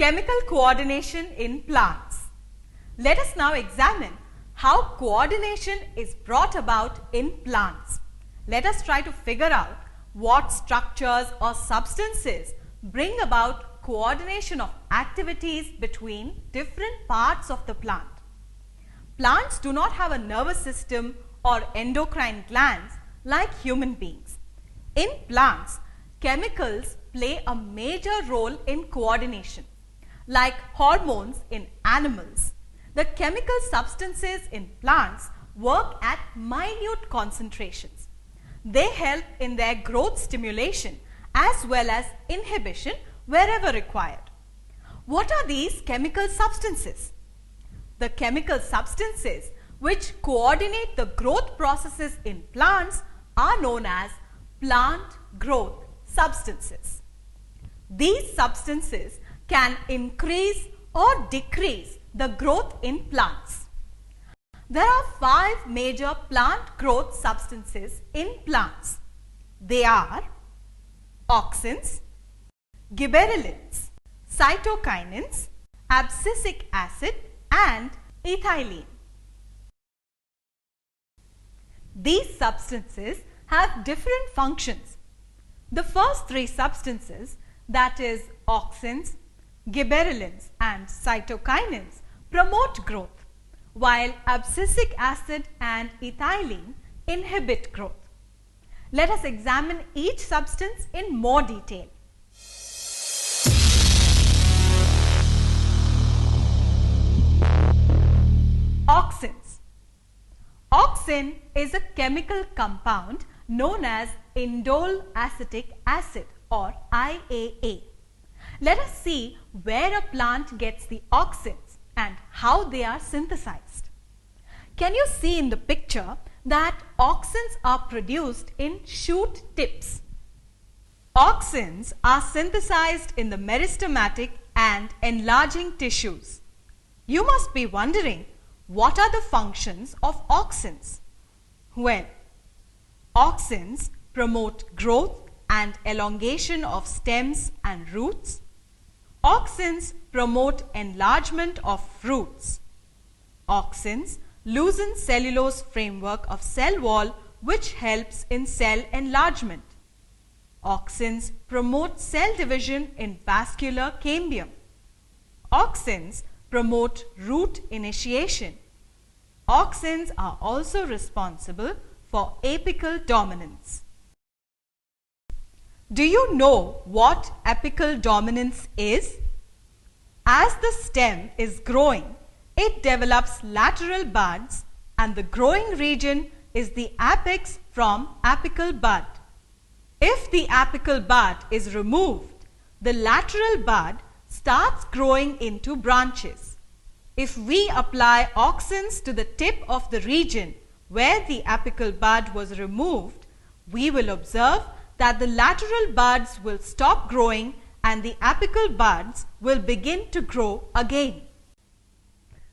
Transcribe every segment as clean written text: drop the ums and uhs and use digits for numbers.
Chemical coordination in plants. Let us now examine how coordination is brought about in plants. Let us try to figure out what structures or substances bring about coordination of activities between different parts of the plant. Plants do not have a nervous system or endocrine glands like human beings. In plants, chemicals play a major role in coordination. Like hormones in animals, the chemical substances in plants work at minute concentrations. They help in their growth stimulation as well as inhibition wherever required. What are these chemical substances? The chemical substances which coordinate the growth processes in plants are known as plant growth substances. These substances can increase or decrease the growth in plants. There are 5 major plant growth substances in plants. They are auxins, gibberellins, cytokinins, abscisic acid and ethylene. These substances have different functions. The first 3 substances, that is auxins, gibberellins and cytokinins, promote growth, while abscisic acid and ethylene inhibit growth. Let us examine each substance in more detail. Auxins. Auxin is a chemical compound known as indole acetic acid or IAA. Let us see where a plant gets the auxins and how they are synthesized. Can you see in the picture that auxins are produced in shoot tips? Auxins are synthesized in the meristematic and enlarging tissues. You must be wondering, what are the functions of auxins? Well, auxins promote growth and elongation of stems and roots. Auxins promote enlargement of fruits. Auxins loosen cellulose framework of cell wall, which helps in cell enlargement. Auxins promote cell division in vascular cambium. Auxins promote root initiation. Auxins are also responsible for apical dominance. Do you know what apical dominance is? As the stem is growing, it develops lateral buds and the growing region is the apex from apical bud. If the apical bud is removed, the lateral bud starts growing into branches. If we apply auxins to the tip of the region where the apical bud was removed, we will observe that the lateral buds will stop growing and the apical buds will begin to grow again.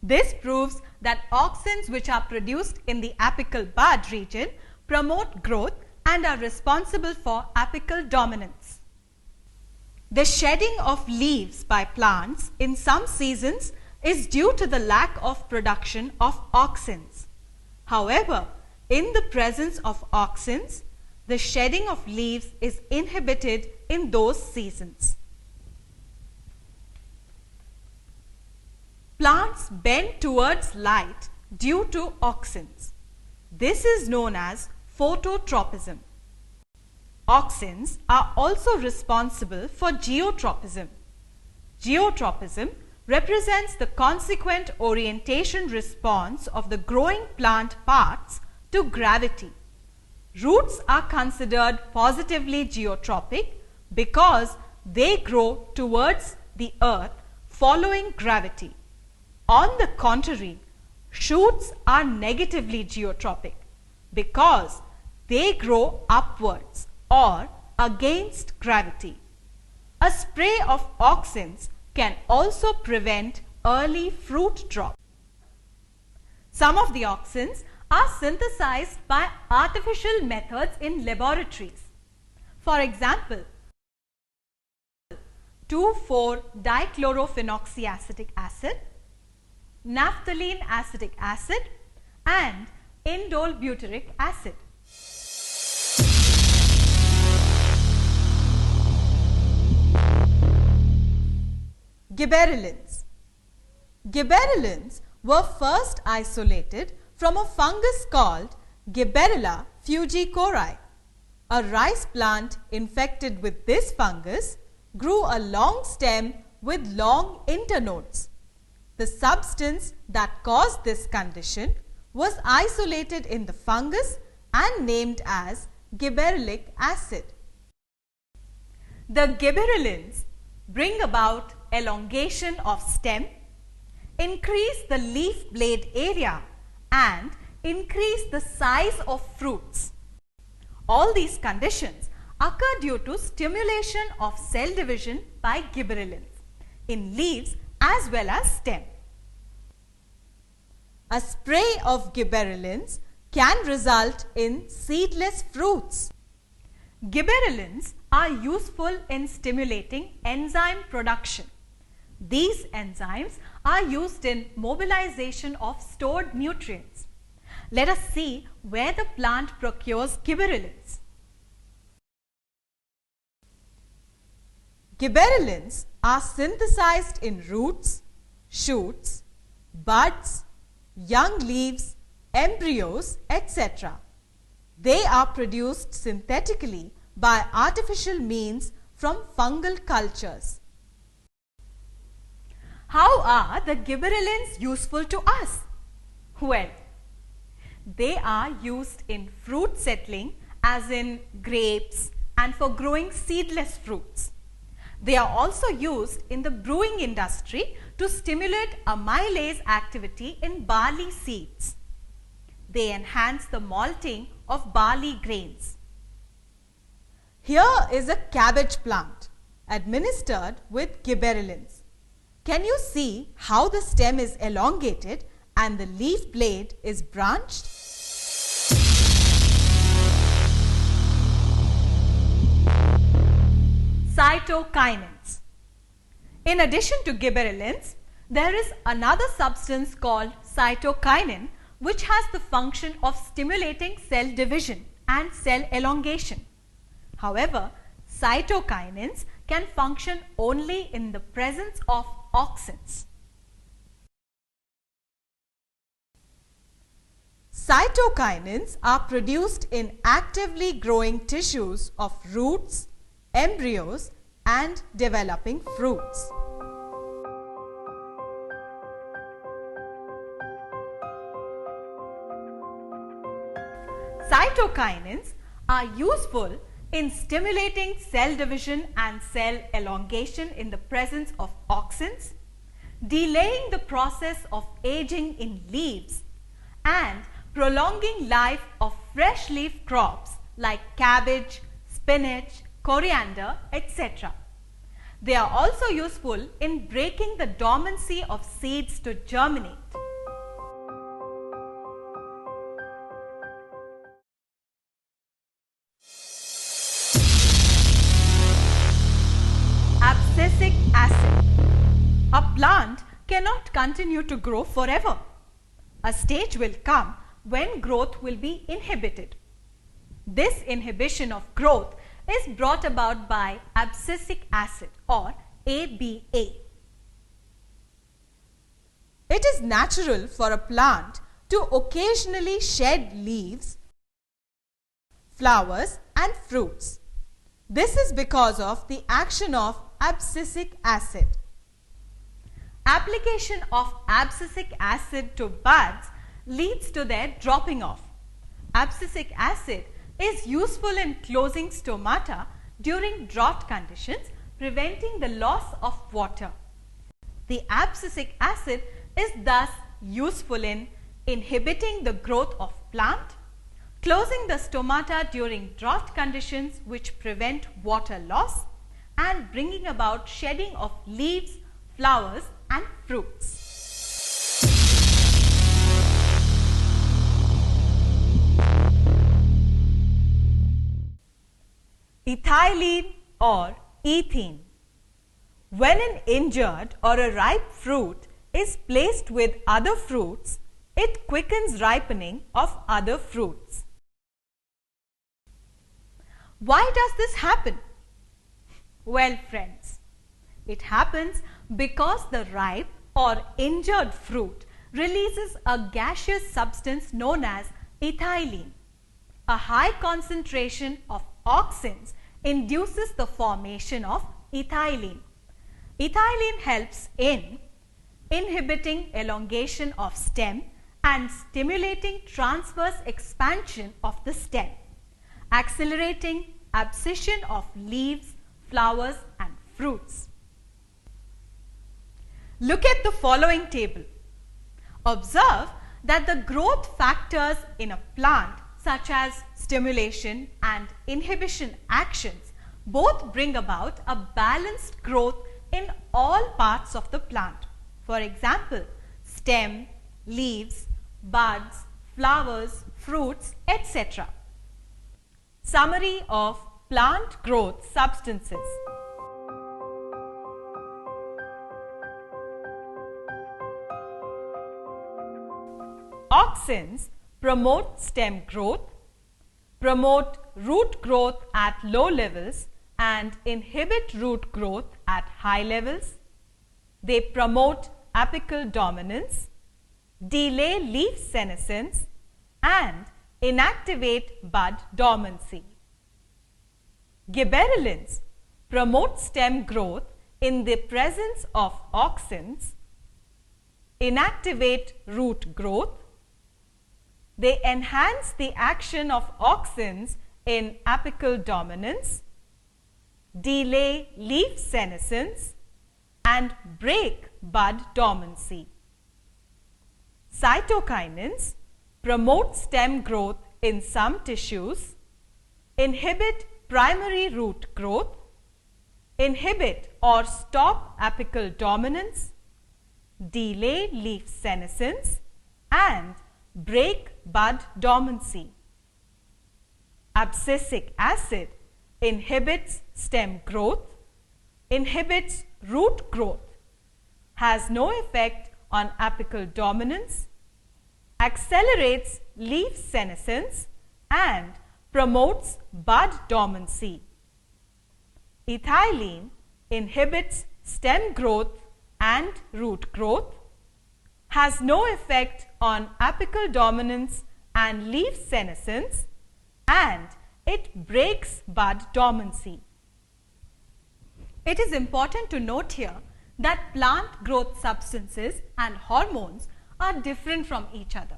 This proves that auxins which are produced in the apical bud region promote growth and are responsible for apical dominance. The shedding of leaves by plants in some seasons is due to the lack of production of auxins. However, in the presence of auxins, the shedding of leaves is inhibited in those seasons. Plants bend towards light due to auxins. This is known as phototropism. Auxins are also responsible for geotropism. Geotropism represents the consequent orientation response of the growing plant parts to gravity. Roots are considered positively geotropic because they grow towards the earth following gravity. On the contrary, shoots are negatively geotropic because they grow upwards or against gravity. A spray of auxins can also prevent early fruit drop. Some of the auxins are synthesized by artificial methods in laboratories. For example, 2,4-dichlorophenoxyacetic acid, naphthalene acetic acid, and indole butyric acid. Gibberellins. Gibberellins were first isolated from a fungus called Gibberella fugicori. A rice plant infected with this fungus grew a long stem with long internodes. The substance that caused this condition was isolated in the fungus and named as gibberellic acid. The gibberellins bring about elongation of stem, increase the leaf blade area, and increase the size of fruits. All these conditions occur due to stimulation of cell division by gibberellins in leaves as well as stem. A spray of gibberellins can result in seedless fruits. Gibberellins are useful in stimulating enzyme production. These enzymes are used in mobilization of stored nutrients. Let us see where the plant procures gibberellins. Gibberellins are synthesized in roots, shoots, buds, young leaves, embryos, etc. They are produced synthetically by artificial means from fungal cultures. How are the gibberellins useful to us? Well, they are used in fruit settling as in grapes and for growing seedless fruits. They are also used in the brewing industry to stimulate amylase activity in barley seeds. They enhance the malting of barley grains. Here is a cabbage plant administered with gibberellins. Can you see how the stem is elongated and the leaf blade is branched? Cytokinins. In addition to gibberellins, there is another substance called cytokinin which has the function of stimulating cell division and cell elongation. However, cytokinins can function only in the presence of auxins. Cytokinins are produced in actively growing tissues of roots, embryos, and developing fruits. Cytokinins are useful in stimulating cell division and cell elongation in the presence of auxins, delaying the process of aging in leaves, and prolonging life of fresh leaf crops like cabbage, spinach, coriander, etc. They are also useful in breaking the dormancy of seeds to germinate. Abscisic acid. A plant cannot continue to grow forever. A stage will come when growth will be inhibited. This inhibition of growth is brought about by abscisic acid or ABA. It is natural for a plant to occasionally shed leaves, flowers, and fruits. This is because of the action of abscisic acid. Application of abscisic acid to buds leads to their dropping off. Abscisic acid is useful in closing stomata during drought conditions, preventing the loss of water. The abscisic acid is thus useful in inhibiting the growth of plant, closing the stomata during drought conditions which prevent water loss, and bringing about shedding of leaves, flowers, and fruits. Ethylene or ethene. When an injured or a ripe fruit is placed with other fruits, it quickens ripening of other fruits. Why does this happen? Well, friends, it happens because the ripe or injured fruit releases a gaseous substance known as ethylene. A high concentration of auxins induces the formation of ethylene. Ethylene helps in inhibiting elongation of stem and stimulating transverse expansion of the stem, accelerating abscission of leaves, flowers and fruits. Look at the following table. Observe that the growth factors in a plant such as stimulation and inhibition actions both bring about a balanced growth in all parts of the plant. For example, stem, leaves, buds, flowers, fruits, etc. Summary of plant growth substances. Auxins promote stem growth, promote root growth at low levels and inhibit root growth at high levels. They promote apical dominance, delay leaf senescence and inactivate bud dormancy. Gibberellins promote stem growth in the presence of auxins, inactivate root growth. They enhance the action of auxins in apical dominance, delay leaf senescence and break bud dormancy. Cytokinins promote stem growth in some tissues, inhibit primary root growth, inhibit or stop apical dominance, delay leaf senescence and break bud dormancy. Abscisic acid inhibits stem growth, inhibits root growth, has no effect on apical dominance, accelerates leaf senescence and promotes bud dormancy. Ethylene inhibits stem growth and root growth, has no effect on apical dominance and leaf senescence and it breaks bud dormancy. It is important to note here that plant growth substances and hormones are different from each other.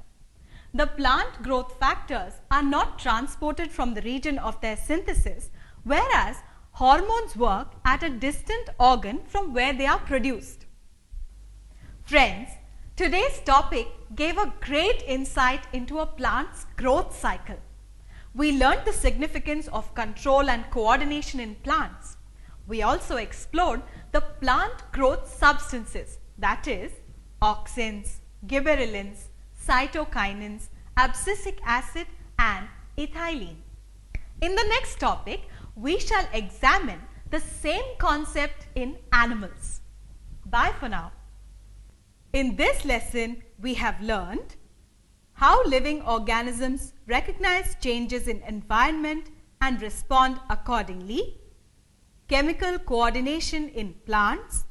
The plant growth factors are not transported from the region of their synthesis, whereas hormones work at a distant organ from where they are produced. Friends, today's topic gave a great insight into a plant's growth cycle. We learned the significance of control and coordination in plants. We also explored the plant growth substances, that is, auxins, gibberellins, cytokinins, abscisic acid and ethylene. In the next topic, we shall examine the same concept in animals. Bye for now. In this lesson, we have learned how living organisms recognize changes in environment and respond accordingly, chemical coordination in plants,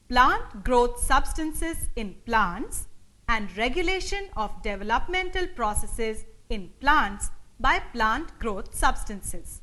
plant growth substances in plants, and regulation of developmental processes in plants by plant growth substances.